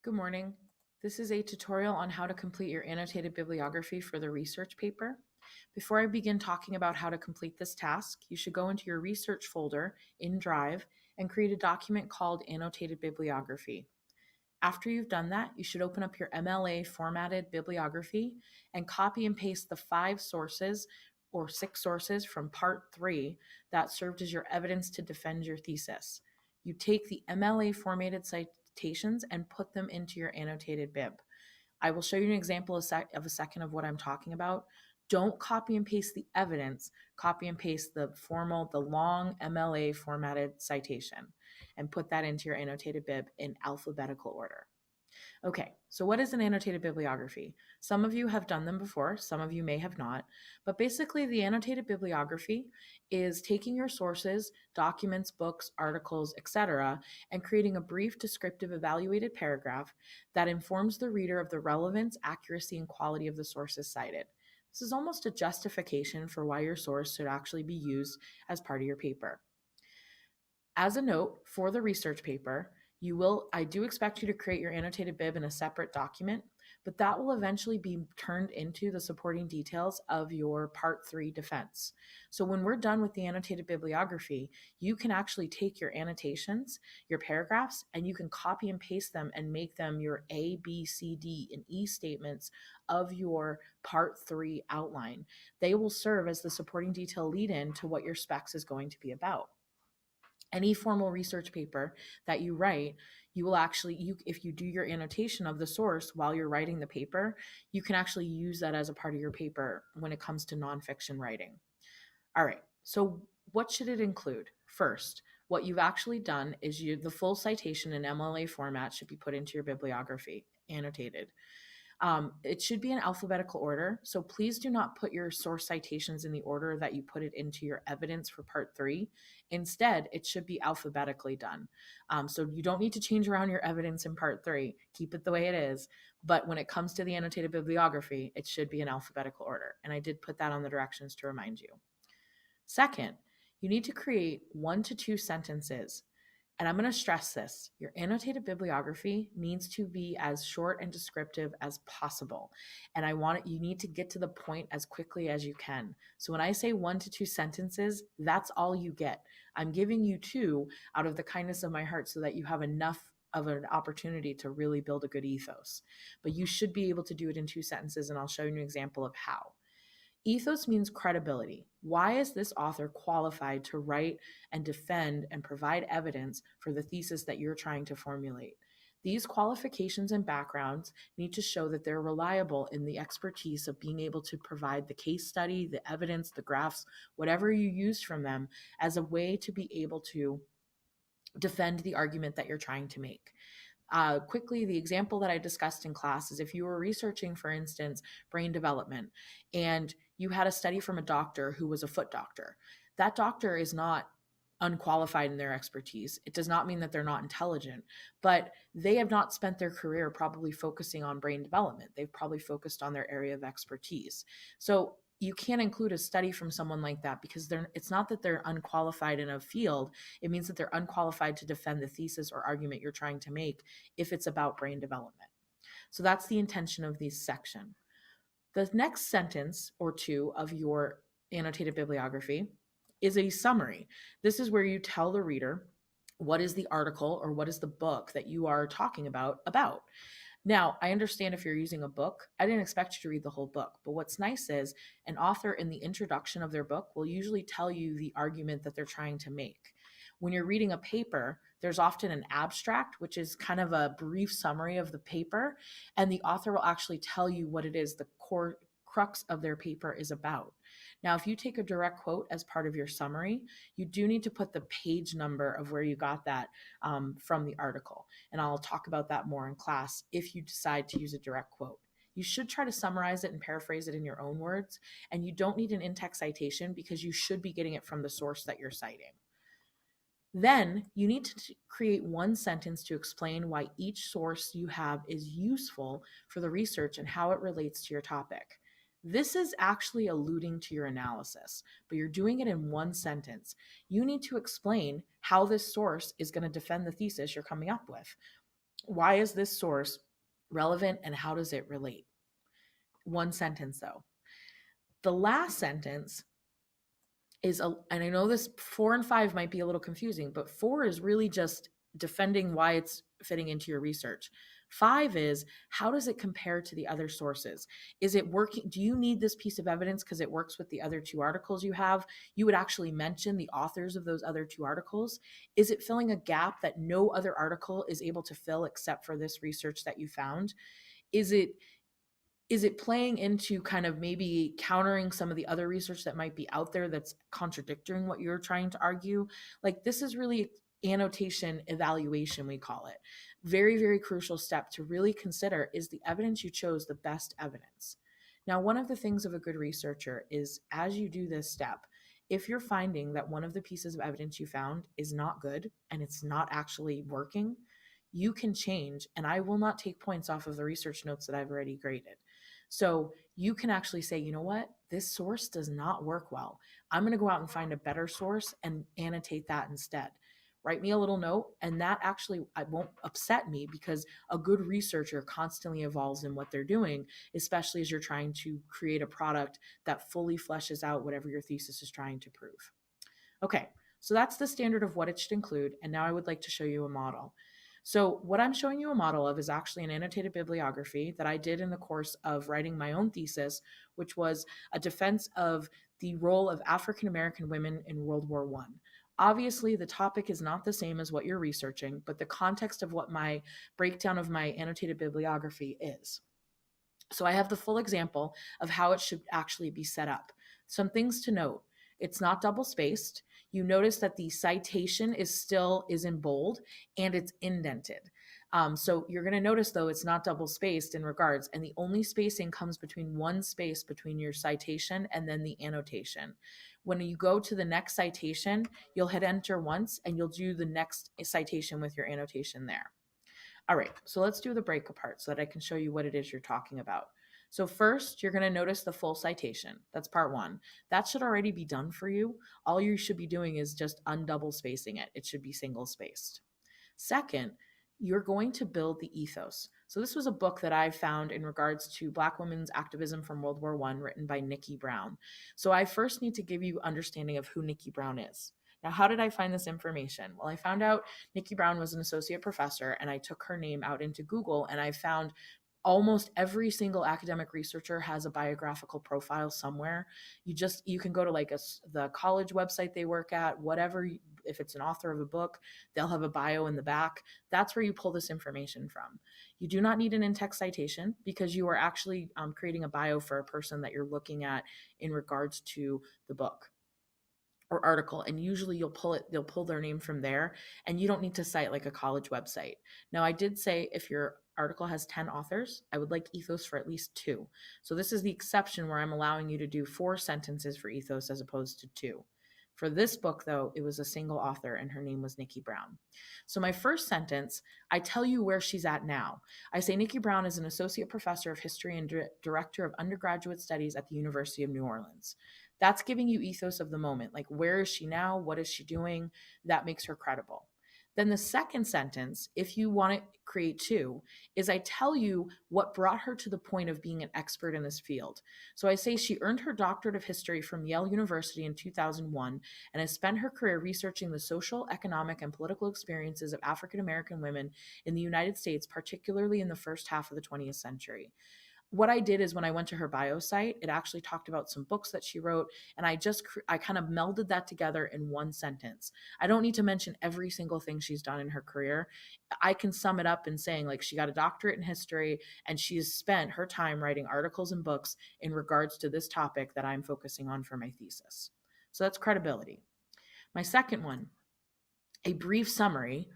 Good morning. This is a tutorial on how to complete your annotated bibliography for the research paper. Before I begin talking about how to complete this task, you should go into your research folder in Drive and create a document called Annotated Bibliography. After you've done that, you should open up your MLA formatted bibliography and copy and paste the 5 sources or 6 sources from part 3 that served as your evidence to defend your thesis. You take the MLA formatted citations and put them into your annotated bib. I will show you an example of a second of what I'm talking about. Don't copy and paste the evidence, copy and paste the long MLA formatted citation and put that into your annotated bib in alphabetical order. Okay, so what is an annotated bibliography? Some of you have done them before, some of you may have not, but basically the annotated bibliography is taking your sources, documents, books, articles, etc., and creating a brief, descriptive, evaluated paragraph that informs the reader of the relevance, accuracy, and quality of the sources cited. This is almost a justification for why your source should actually be used as part of your paper. As a note for the research paper, I do expect you to create your annotated bib in a separate document, but that will eventually be turned into the supporting details of your part 3 defense. So when we're done with the annotated bibliography, you can actually take your annotations, your paragraphs, and you can copy and paste them and make them your A, B, C, D, and E statements of your part 3 outline. They will serve as the supporting detail lead in to what your specs is going to be about. Any formal research paper that you write, you will actually, if you do your annotation of the source while you're writing the paper, you can actually use that as a part of your paper when it comes to nonfiction writing. All right, so what should it include? First, what you've actually done is the full citation in MLA format should be put into your bibliography, annotated. It should be in alphabetical order, so please do not put your source citations in the order that you put it into your evidence for part 3. Instead, it should be alphabetically done. So you don't need to change around your evidence in part 3. Keep it the way it is. But when it comes to the annotated bibliography, it should be in alphabetical order. And I did put that on the directions to remind you. Second, you need to create 1 to 2 sentences. And I'm going to stress this. Your annotated bibliography needs to be as short and descriptive as possible. And you need to get to the point as quickly as you can. So when I say 1 to 2 sentences, that's all you get. I'm giving you 2 out of the kindness of my heart so that you have enough of an opportunity to really build a good ethos. But you should be able to do it in 2 sentences, and I'll show you an example of how. Ethos means credibility. Why is this author qualified to write and defend and provide evidence for the thesis that you're trying to formulate? These qualifications and backgrounds need to show that they're reliable in the expertise of being able to provide the case study, the evidence, the graphs, whatever you use from them as a way to be able to defend the argument that you're trying to make. Quickly, the example that I discussed in class is if you were researching, for instance, brain development, and you had a study from a doctor who was a foot doctor. That doctor is not unqualified in their expertise. It does not mean that they're not intelligent, but they have not spent their career probably focusing on brain development. They've probably focused on their area of expertise. So you can't include a study from someone like that because it's not that they're unqualified in a field. It means that they're unqualified to defend the thesis or argument you're trying to make if it's about brain development. So that's the intention of this section. The next sentence or 2 of your annotated bibliography is a summary. This is where you tell the reader what is the article or what is the book that you are talking about. Now, I understand if you're using a book, I didn't expect you to read the whole book. But what's nice is an author in the introduction of their book will usually tell you the argument that they're trying to make. When you're reading a paper, there's often an abstract, which is kind of a brief summary of the paper, and the author will actually tell you what it is the core crux of their paper is about. Now, if you take a direct quote as part of your summary, you do need to put the page number of where you got that from the article. And I'll talk about that more in class if you decide to use a direct quote. You should try to summarize it and paraphrase it in your own words, and you don't need an in-text citation because you should be getting it from the source that you're citing. Then you need to create 1 sentence to explain why each source you have is useful for the research and how it relates to your topic. This is actually alluding to your analysis, but you're doing it in 1 sentence. You need to explain how this source is going to defend the thesis you're coming up with. Why is this source relevant and how does it relate? One sentence though. The last sentence and I know this 4 and 5 might be a little confusing, but 4 is really just defending why it's fitting into your research. 5 is how does it compare to the other sources? Is it working? Do you need this piece of evidence because it works with the other 2 articles you have? You would actually mention the authors of those other 2 articles. Is it filling a gap that no other article is able to fill except for this research that you found? Is it playing into kind of maybe countering some of the other research that might be out there that's contradicting what you're trying to argue? Like, this is really annotation evaluation, we call it. Very, very crucial step to really consider, is the evidence you chose the best evidence? Now, one of the things of a good researcher is, as you do this step, if you're finding that one of the pieces of evidence you found is not good and it's not actually working, you can change, and I will not take points off of the research notes that I've already graded. So you can actually say, you know what, this source does not work well. I'm going to go out and find a better source and annotate that instead. Write me a little note, and that actually won't upset me, because a good researcher constantly evolves in what they're doing, especially as you're trying to create a product that fully fleshes out whatever your thesis is trying to prove. Okay, so that's the standard of what it should include, and now I would like to show you a model. So what I'm showing you a model of is actually an annotated bibliography that I did in the course of writing my own thesis, which was a defense of the role of African American women in World War I. Obviously, the topic is not the same as what you're researching, but the context of what my breakdown of my annotated bibliography is. So I have the full example of how it should actually be set up. Some things to note: it's not double spaced. You notice that the citation is in bold and it's indented. So you're going to notice, though, it's not double spaced in regards, and the only spacing comes between one space between your citation and then the annotation. When you go to the next citation, you'll hit enter once and you'll do the next citation with your annotation there. All right, so let's do the break apart so that I can show you what it is you're talking about. So first, you're going to notice the full citation. That's part 1. That should already be done for you. All you should be doing is just undouble spacing it. It should be single spaced. Second, you're going to build the ethos. So this was a book that I found in regards to Black women's activism from World War I, written by Nikki Brown. So I first need to give you understanding of who Nikki Brown is. Now, how did I find this information? Well, I found out Nikki Brown was an associate professor, and I took her name out into Google, and I found almost every single academic researcher has a biographical profile somewhere. You can go to like the college website they work at, whatever. If it's an author of a book, they'll have a bio in the back. That's where you pull this information from. You do not need an in-text citation, because you are actually creating a bio for a person that you're looking at in regards to the book or article, and usually they'll pull their name from there, and you don't need to cite like a college website. Now, I did say if your article has 10 authors, I would like ethos for at least 2. So this is the exception where I'm allowing you to do 4 sentences for ethos as opposed to 2. For this book, though, it was a single author, and her name was Nikki Brown. So my first sentence, I tell you where she's at now. I say Nikki Brown is an associate professor of history and director of undergraduate studies at the University of New Orleans. That's giving you ethos of the moment. Like, where is she now? What is she doing? That makes her credible. Then the second sentence, if you want to create 2, is I tell you what brought her to the point of being an expert in this field. So I say she earned her doctorate of history from Yale University in 2001 and has spent her career researching the social, economic, and political experiences of African American women in the United States, particularly in the first half of the 20th century. What I did is, when I went to her bio site, it actually talked about some books that she wrote, and I kind of melded that together in one sentence. I don't need to mention every single thing she's done in her career. I can sum it up in saying, like, she got a doctorate in history and she's spent her time writing articles and books in regards to this topic that I'm focusing on for my thesis. So that's credibility. My second one, a brief summary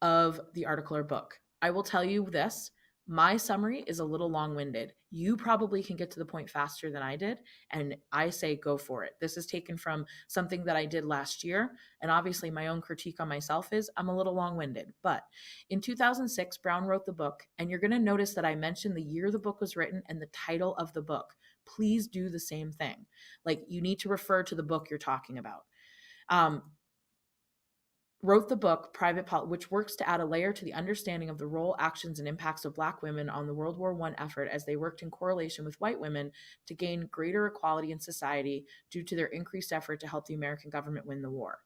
of the article or book. I will tell you this: my summary is a little long winded. You probably can get to the point faster than I did, and I say go for it. This is taken from something that I did last year, and obviously my own critique on myself is I'm a little long winded. But in 2006, Brown wrote the book, and you're going to notice that I mentioned the year the book was written and the title of the book. Please do the same thing. Like, you need to refer to the book you're talking about. Um, wrote the book which works to add a layer to the understanding of the role, actions, and impacts of Black women on the World War I effort as they worked in correlation with white women to gain greater equality in society due to their increased effort to help the American government win the war.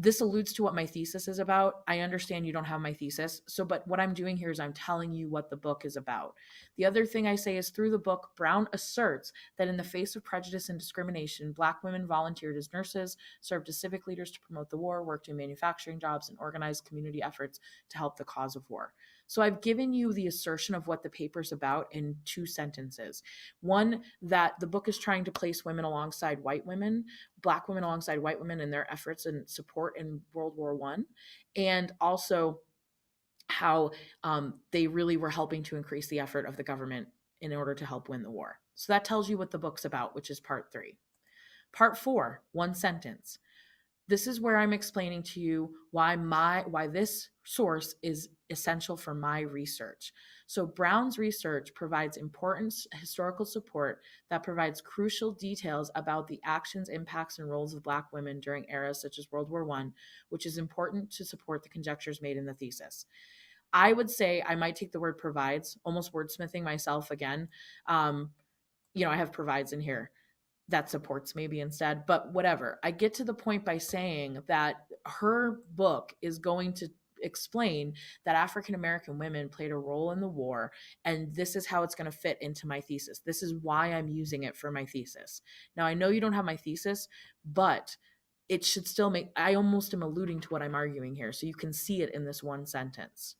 This alludes to what my thesis is about. I understand you don't have my thesis. But what I'm doing here is I'm telling you what the book is about. The other thing I say is through the book, Brown asserts that in the face of prejudice and discrimination, Black women volunteered as nurses, served as civic leaders to promote the war, worked in manufacturing jobs, and organized community efforts to help the cause of war. So I've given you the assertion of what the paper's about in 2 sentences. One, that the book is trying to place women alongside white women, Black women alongside white women in their efforts and support in World War I, and also how they really were helping to increase the effort of the government in order to help win the war. So that tells you what the book's about, which is part 3. Part 4, 1 sentence. This is where I'm explaining to you why this source is essential for my research. So Brown's research provides important historical support that provides crucial details about the actions, impacts, and roles of Black women during eras such as World War I, which is important to support the conjectures made in the thesis. I would say I might take the word provides, almost wordsmithing myself again. I have provides in here that supports maybe instead, but whatever. I get to the point by saying that her book is going to explain that African American women played a role in the war, and this is how it's going to fit into my thesis. This is why I'm using it for my thesis. Now, I know you don't have my thesis, but it should still I almost am alluding to what I'm arguing here, so you can see it in this 1 sentence.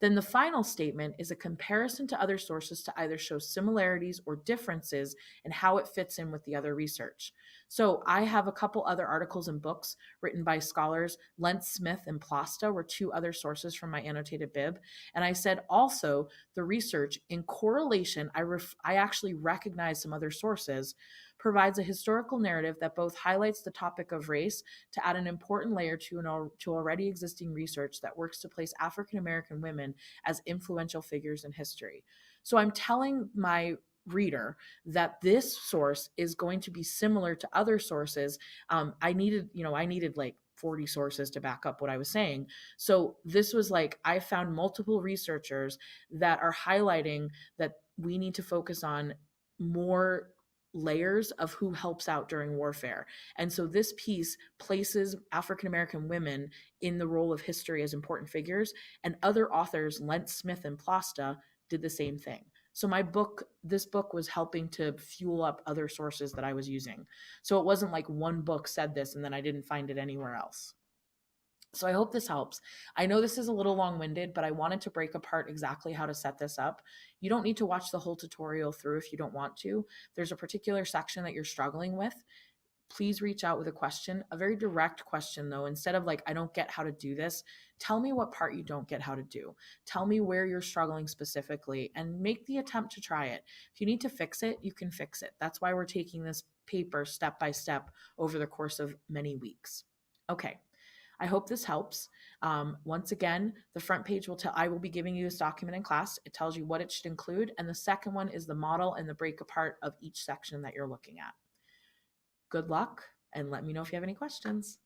Then the final statement is a comparison to other sources to either show similarities or differences in how it fits in with the other research. So I have a couple other articles and books written by scholars. Lentz Smith and Plasta were 2 other sources from my annotated bib. And I said also the research in correlation, I actually recognize some other sources, provides a historical narrative that both highlights the topic of race to add an important layer to already existing research that works to place African American women as influential figures in history. So I'm telling my reader that this source is going to be similar to other sources. I needed like 40 sources to back up what I was saying. So this was like, I found multiple researchers that are highlighting that we need to focus on more layers of who helps out during warfare. And so this piece places African American women in the role of history as important figures, and other authors, Lentz Smith and Plasta, did the same thing. So this book was helping to fuel up other sources that I was using. So it wasn't like one book said this and then I didn't find it anywhere else. So I hope this helps. I know this is a little long-winded, but I wanted to break apart exactly how to set this up. You don't need to watch the whole tutorial through if you don't want to. There's a particular section that you're struggling with. Please reach out with a question, a very direct question though. Instead of like, I don't get how to do this, tell me what part you don't get how to do. Tell me where you're struggling specifically and make the attempt to try it. If you need to fix it, you can fix it. That's why we're taking this paper step by step over the course of many weeks. Okay. I hope this helps. Once again, the front page I will be giving you this document in class. It tells you what it should include. And the second one is the model and the break apart of each section that you're looking at. Good luck, and let me know if you have any questions.